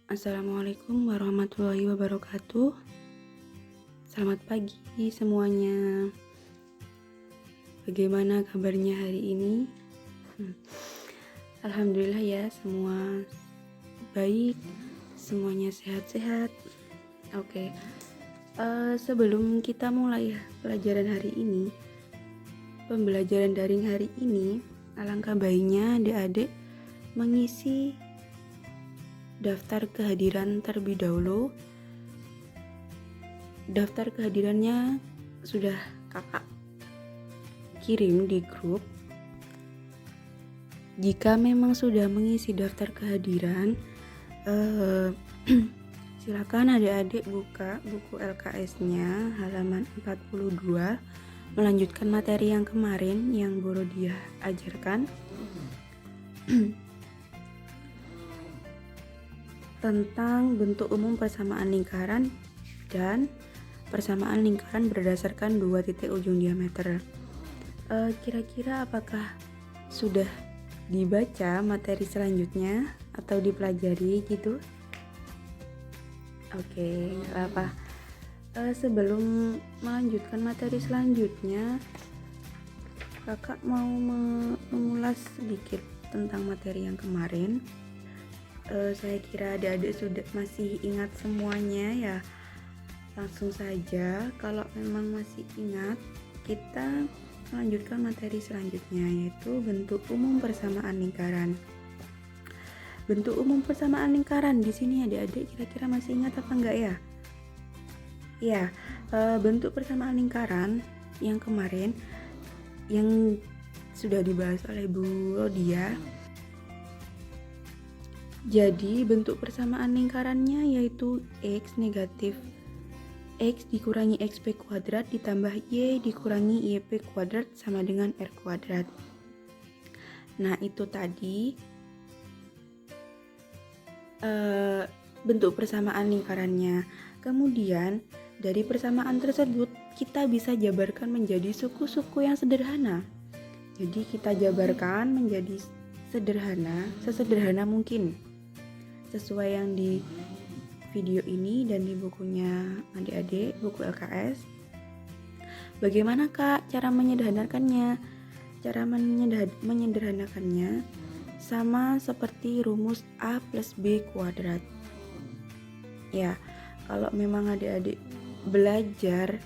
Assalamualaikum warahmatullahi wabarakatuh. Selamat pagi semuanya. Bagaimana kabarnya hari ini? Alhamdulillah ya, semua baik, semuanya sehat-sehat. Oke, sebelum kita mulai pelajaran hari ini, pembelajaran daring hari ini, alangkah baiknya adik-adik mengisi daftar kehadiran terlebih dahulu. Daftar kehadirannya sudah kakak kirim di grup. Jika memang sudah mengisi daftar kehadiran, silakan adik-adik buka buku LKS-nya halaman 42, melanjutkan materi yang kemarin yang Bu Rodia ajarkan tentang bentuk umum persamaan lingkaran dan persamaan lingkaran berdasarkan dua titik ujung diameter. Kira-kira apakah sudah dibaca materi selanjutnya atau dipelajari gitu? Oke, gak apa. Sebelum melanjutkan materi selanjutnya, kakak mau mengulas sedikit tentang materi yang kemarin. Saya kira adik-adik sudah masih ingat semuanya ya. Langsung saja, kalau memang masih ingat, kita melanjutkan materi selanjutnya, yaitu bentuk umum persamaan lingkaran. Bentuk umum persamaan lingkaran di sini adik-adik kira-kira masih ingat apa enggak ya? Ya, bentuk persamaan lingkaran yang kemarin yang sudah dibahas oleh Bu Rodia. Jadi bentuk persamaan lingkarannya yaitu X negatif X dikurangi XP kuadrat ditambah Y dikurangi YP kuadrat sama dengan R kuadrat. Nah itu tadi bentuk persamaan lingkarannya. Kemudian dari persamaan tersebut kita bisa jabarkan menjadi suku-suku yang sederhana. Jadi kita jabarkan menjadi sesederhana mungkin, sesuai yang di video ini dan di bukunya adik-adik, buku LKS. Bagaimana kak cara menyederhanakannya? Cara menyederhanakannya sama seperti rumus A plus B kuadrat. Ya, kalau memang adik-adik belajar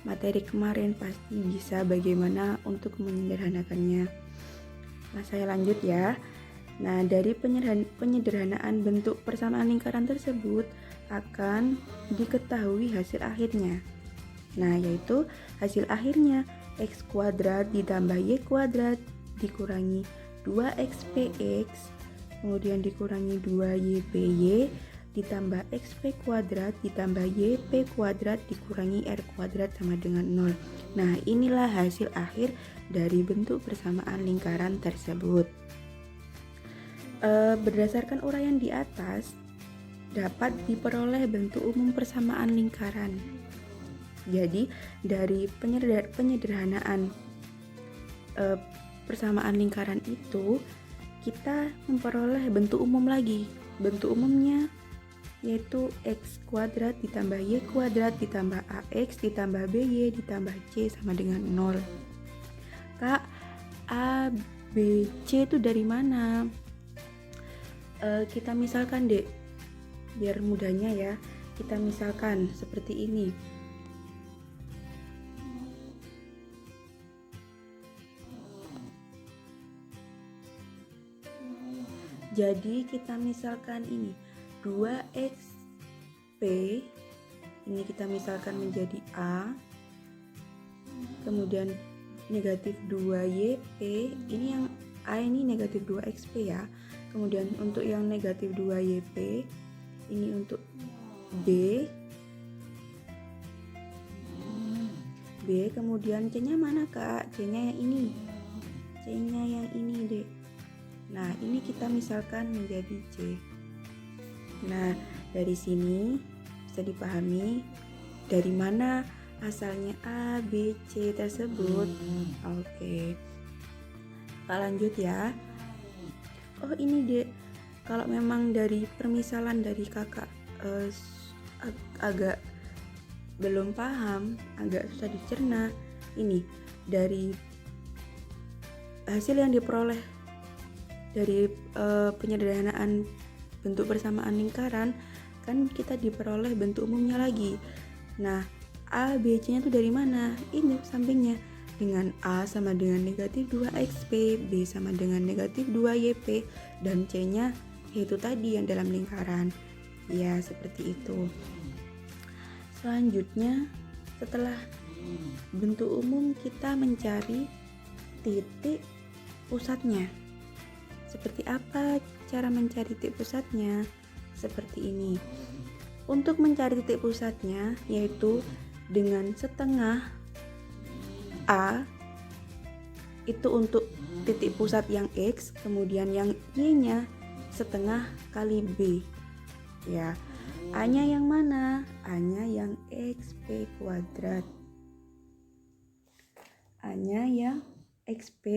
materi kemarin pasti bisa bagaimana untuk menyederhanakannya. Nah, saya lanjut ya. Nah, dari penyederhanaan bentuk persamaan lingkaran tersebut akan diketahui hasil akhirnya. Nah, yaitu hasil akhirnya X kuadrat ditambah Y kuadrat dikurangi 2XPX, kemudian dikurangi 2YPY, ditambah XP kuadrat ditambah YP kuadrat dikurangi R kuadrat sama dengan 0. Nah, inilah hasil akhir dari bentuk persamaan lingkaran tersebut. Berdasarkan uraian di atas, dapat diperoleh bentuk umum persamaan lingkaran. Jadi, dari penyederhanaan persamaan lingkaran itu, kita memperoleh bentuk umum lagi. Bentuk umumnya yaitu X kuadrat ditambah Y kuadrat ditambah AX ditambah BY ditambah C sama dengan 0. Kak, A, B, C itu dari mana? Kita misalkan dek, biar mudahnya ya, kita misalkan seperti ini. Jadi kita misalkan ini 2XP, ini kita misalkan menjadi A, kemudian negatif 2YP, ini yang A ini negatif 2XP ya. Kemudian untuk yang negatif 2YP, ini untuk B, kemudian C-nya mana kak? C-nya yang ini. C-nya yang ini deh. Nah, ini kita misalkan menjadi C. Nah, dari sini bisa dipahami dari mana asalnya A, B, C tersebut. Oke. Kita lanjut ya. Oh, ini dek. Kalau memang dari permisalan dari kakak agak belum paham, agak susah dicerna, ini dari hasil yang diperoleh dari penyederhanaan bentuk persamaan lingkaran, kan kita diperoleh bentuk umumnya lagi. Nah, A, B, C nya itu dari mana? Ini sampingnya, dengan A sama dengan negatif 2xp, B sama dengan negatif 2yp, dan C nya yaitu tadi yang dalam lingkaran. Ya, seperti itu. Selanjutnya, setelah bentuk umum, kita mencari titik pusatnya. Seperti apa cara mencari titik pusatnya? Seperti ini. Untuk mencari titik pusatnya, yaitu dengan setengah A, itu untuk titik pusat yang X, kemudian yang Y-nya setengah kali B. Ya, A-nya yang mana? A-nya yang XP kuadrat. A-nya yang XP.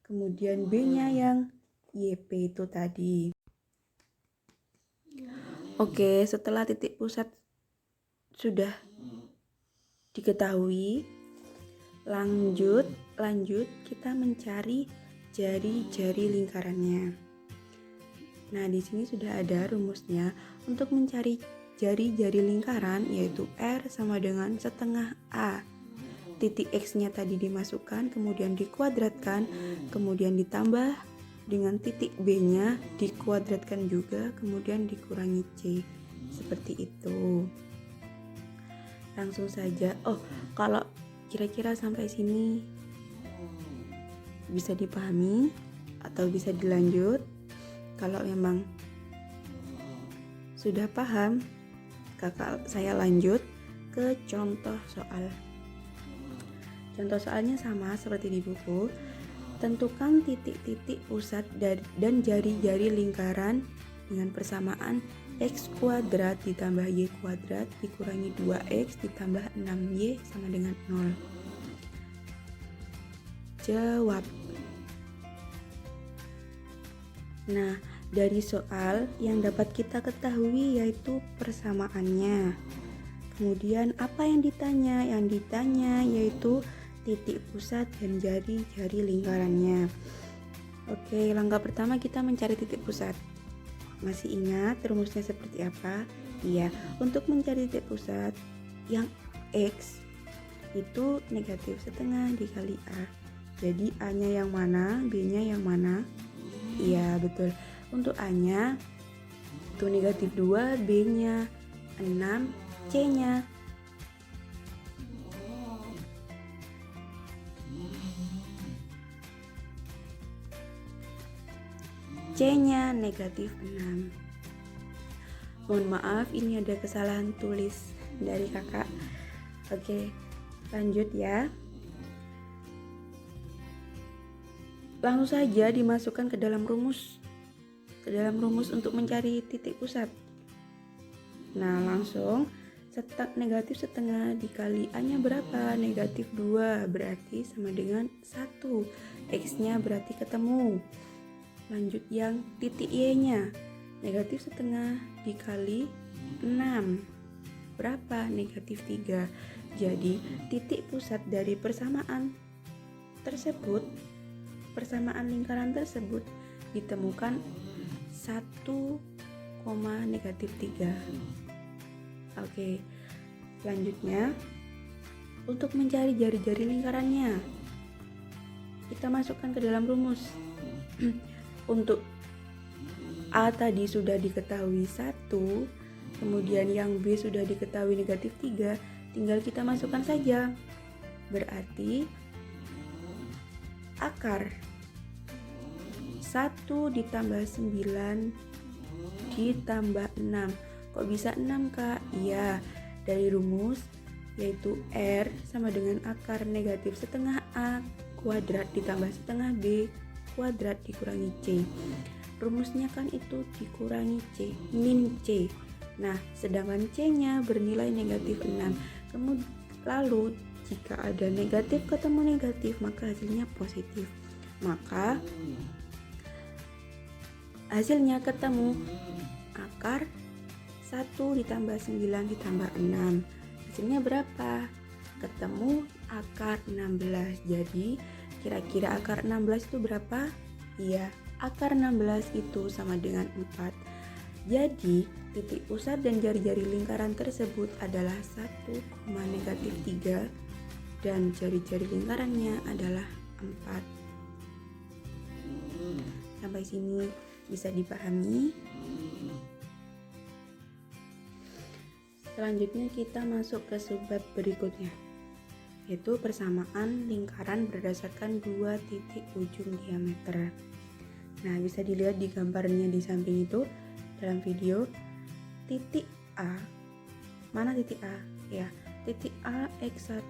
Kemudian B-nya yang YP itu tadi. Oke, setelah titik pusat sudah diketahui, lanjut kita mencari jari-jari lingkarannya. Nah, di sini sudah ada rumusnya untuk mencari jari-jari lingkaran, yaitu R sama dengan setengah A. Titik X-nya tadi dimasukkan, kemudian dikuadratkan, kemudian ditambah dengan titik B-nya dikuadratkan juga, kemudian dikurangi C. Seperti itu. Langsung saja. Oh, kalau kira-kira sampai sini bisa dipahami atau bisa dilanjut. Kalau memang sudah paham, saya lanjut ke contoh soal. Contoh soalnya sama seperti di buku. Tentukan titik-titik pusat dan jari-jari lingkaran dengan persamaan X kuadrat ditambah Y kuadrat dikurangi 2X ditambah 6Y sama dengan 0. Jawab. Nah, dari soal yang dapat kita ketahui yaitu persamaannya. Kemudian apa yang ditanya? Yang ditanya yaitu titik pusat dan jari-jari lingkarannya. Oke, langkah pertama kita mencari titik pusat. Masih ingat rumusnya seperti apa? Iya, untuk mencari titik pusat yang X itu negatif setengah dikali A. Jadi A-nya yang mana? B-nya yang mana? Iya, betul. Untuk A-nya itu negatif 2, B-nya 6, C-nya C-nya negatif 6. Mohon maaf, ini ada kesalahan tulis dari kakak. Oke, lanjut ya. Langsung saja dimasukkan ke dalam rumus. Untuk mencari titik pusat. Nah, langsung negatif setengah dikali A-nya berapa? Negatif 2, berarti sama dengan 1. X-nya berarti ketemu. Lanjut yang titik Y-nya. Negatif setengah dikali 6. Berapa? Negatif 3. Jadi titik pusat dari persamaan lingkaran tersebut ditemukan 1, negatif 3. Oke, selanjutnya untuk mencari jari-jari lingkarannya, kita masukkan ke dalam rumus. Untuk A tadi sudah diketahui 1, kemudian yang B sudah diketahui negatif 3, tinggal kita masukkan saja. Berarti akar 1 ditambah 9 ditambah 6. Kok bisa 6, Kak? Iya, dari rumus yaitu R sama dengan akar negatif setengah A kuadrat ditambah setengah B kuadrat dikurangi C. Rumusnya kan itu dikurangi C, min C. Nah, sedangkan C-nya bernilai negatif 6. Lalu jika ada negatif ketemu negatif, maka hasilnya positif. Maka Hasilnya ketemu akar 1 ditambah 9 ditambah 6. Hasilnya berapa? Ketemu akar 16. Jadi kira-kira akar 16 itu berapa? Iya, akar 16 itu sama dengan 4. Jadi titik pusat dan jari-jari lingkaran tersebut adalah 1,-3 dan jari-jari lingkarannya adalah 4. Sampai sini bisa dipahami. Selanjutnya kita masuk ke subbab berikutnya, yaitu persamaan lingkaran berdasarkan 2 titik ujung diameter. Nah, bisa dilihat di gambarnya di samping itu dalam video. Titik A, mana titik A? Ya, titik A x1,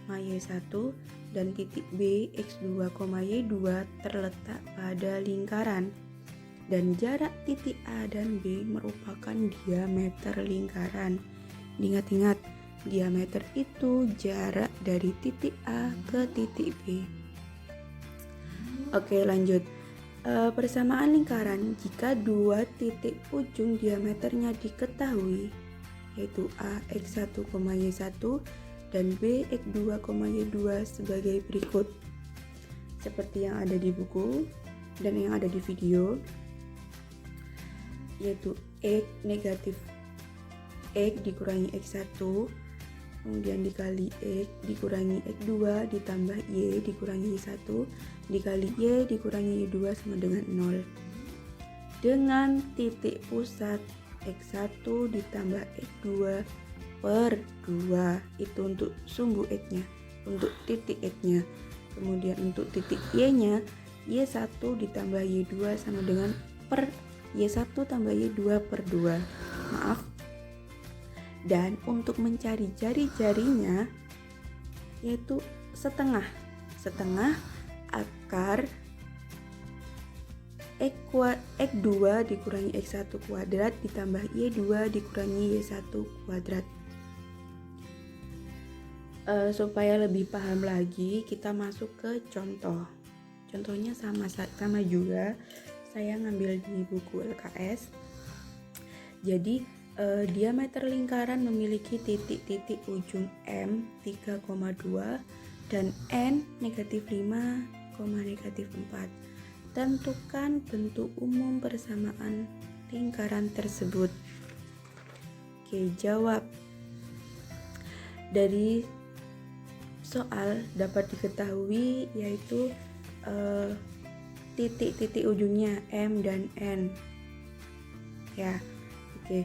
y1 dan titik B x2, y2 terletak pada lingkaran. Dan jarak titik A dan B merupakan diameter lingkaran. Ingat-ingat, diameter itu jarak dari titik A ke titik B. Oke, lanjut. Persamaan lingkaran jika 2 titik ujung diameternya diketahui, yaitu A x1, y1 dan B x2, y2 sebagai berikut. Seperti yang ada di buku dan yang ada di video, yaitu x negatif x dikurangi x1, kemudian dikali x dikurangi x2 ditambah y dikurangi y1 dikali y dikurangi y2 sama dengan 0. Dengan titik pusat x1 ditambah x2 per 2, itu untuk sumbu x-nya, untuk titik x-nya. Kemudian untuk titik y-nya, y1 ditambah y2 sama dengan per y1 tambah y2 per 2. Maaf. Dan untuk mencari jari-jarinya, yaitu setengah akar x2 dikurangi x1 kuadrat ditambah y2 dikurangi y1 kuadrat. Supaya lebih paham lagi, kita masuk ke contoh. Contohnya sama juga, saya ngambil di buku LKS. Jadi diameter lingkaran memiliki titik-titik ujung M 3,2 dan N negatif 5, negatif 4. Tentukan bentuk umum persamaan lingkaran tersebut. Oke, jawab. Dari soal dapat diketahui yaitu titik-titik ujungnya M dan N. Ya, oke.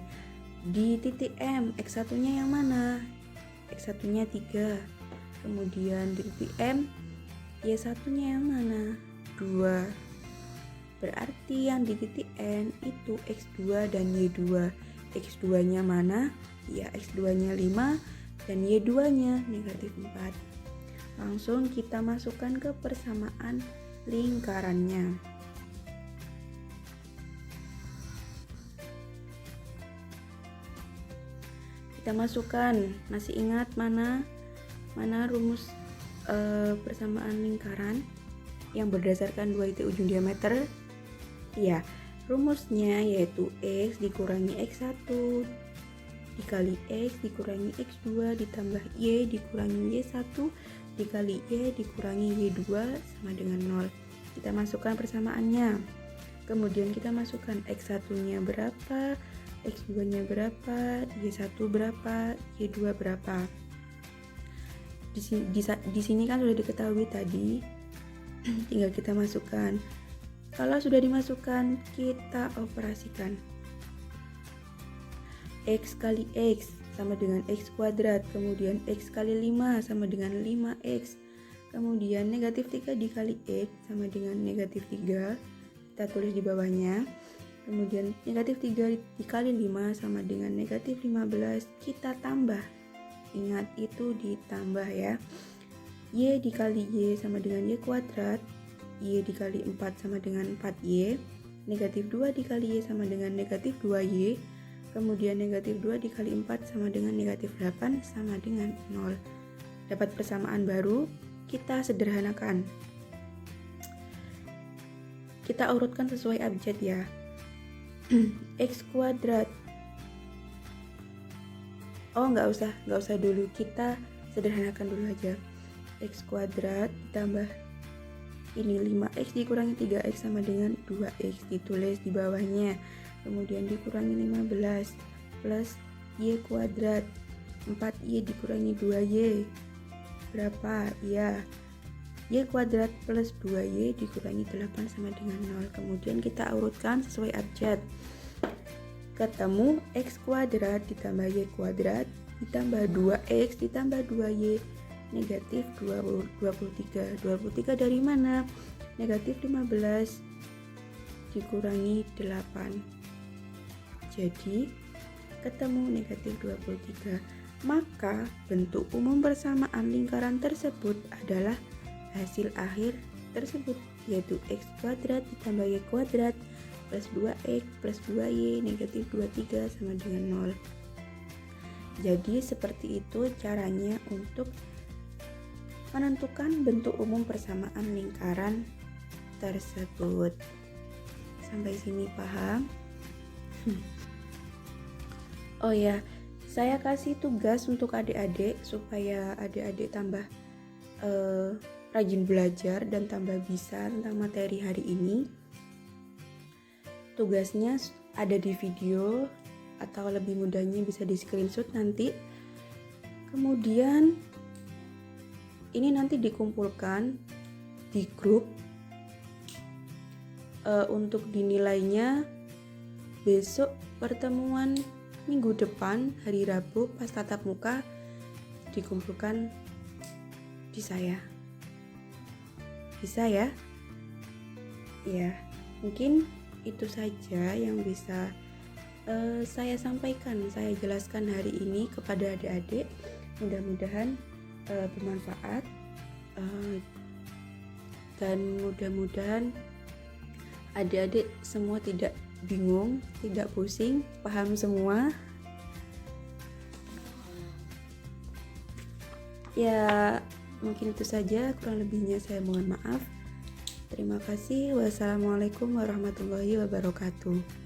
Di titik M, x1-nya yang mana? X1-nya 3. Kemudian di titik M, y1-nya yang mana? 2. Berarti yang di titik N itu x2 dan y2. X2-nya mana? Ya, x2-nya 5 dan y2-nya negatif 4. Langsung kita masukkan ke persamaan lingkarannya. Kita masukkan, masih ingat mana rumus persamaan lingkaran yang berdasarkan 2 titik ujung diameter? Iya, rumusnya yaitu x dikurangi x1 dikali x dikurangi x2 ditambah y dikurangi y1 dikali y dikurangi y2 sama dengan 0. Kita masukkan persamaannya. Kemudian kita masukkan x1-nya berapa, x2-nya berapa, y1 berapa, y2 berapa. Di sini kan sudah diketahui tadi, tinggal kita masukkan. Kalau sudah dimasukkan, kita operasikan. X kali x sama dengan x kuadrat, kemudian x kali 5 sama dengan 5x, kemudian negatif 3 dikali x sama dengan negatif 3, kita tulis di bawahnya. Kemudian negatif 3 dikali 5 sama dengan negatif 15, kita tambah. Ingat, itu ditambah ya. Y dikali y sama dengan y kuadrat, y dikali 4 sama dengan 4y, negatif 2 dikali y sama dengan negatif 2y, kemudian negatif 2 dikali 4 sama dengan negatif 8 sama dengan 0. Dapat persamaan baru, kita sederhanakan. Kita urutkan sesuai abjad ya. X kuadrat. Oh, nggak usah dulu, kita sederhanakan dulu aja. X kuadrat ditambah ini 5x dikurangi 3x sama dengan 2x, ditulis di bawahnya. Kemudian dikurangi 15 plus y kuadrat, 4y dikurangi 2y berapa? Ya, y kuadrat plus 2y dikurangi 8 sama dengan 0. Kemudian kita urutkan sesuai abjad. Ketemu x kuadrat ditambah y kuadrat ditambah 2x ditambah 2y negatif 23. 23 dari mana? Negatif 15 dikurangi 8. Jadi ketemu negatif 23. Maka bentuk umum persamaan lingkaran tersebut adalah hasil akhir tersebut, yaitu x kuadrat ditambah y kuadrat plus 2x plus 2y negatif 23 sama dengan 0. Jadi seperti itu caranya untuk menentukan bentuk umum persamaan lingkaran tersebut. Sampai sini paham? Oh ya, saya kasih tugas untuk adik-adik supaya adik-adik tambah rajin belajar dan tambah bisa tentang materi hari ini. Tugasnya ada di video atau lebih mudahnya bisa di screenshot nanti. Kemudian ini nanti dikumpulkan di grup untuk dinilainya besok pertemuan minggu depan hari Rabu pas tatap muka dikumpulkan di saya. Bisa ya? Ya, mungkin itu saja yang bisa saya sampaikan, saya jelaskan hari ini kepada adik-adik. Mudah-mudahan bermanfaat dan mudah-mudahan adik-adik semua tidak bingung, tidak pusing, paham semua. Ya, mungkin itu saja, kurang lebihnya saya mohon maaf. Terima kasih. Wassalamualaikum warahmatullahi wabarakatuh.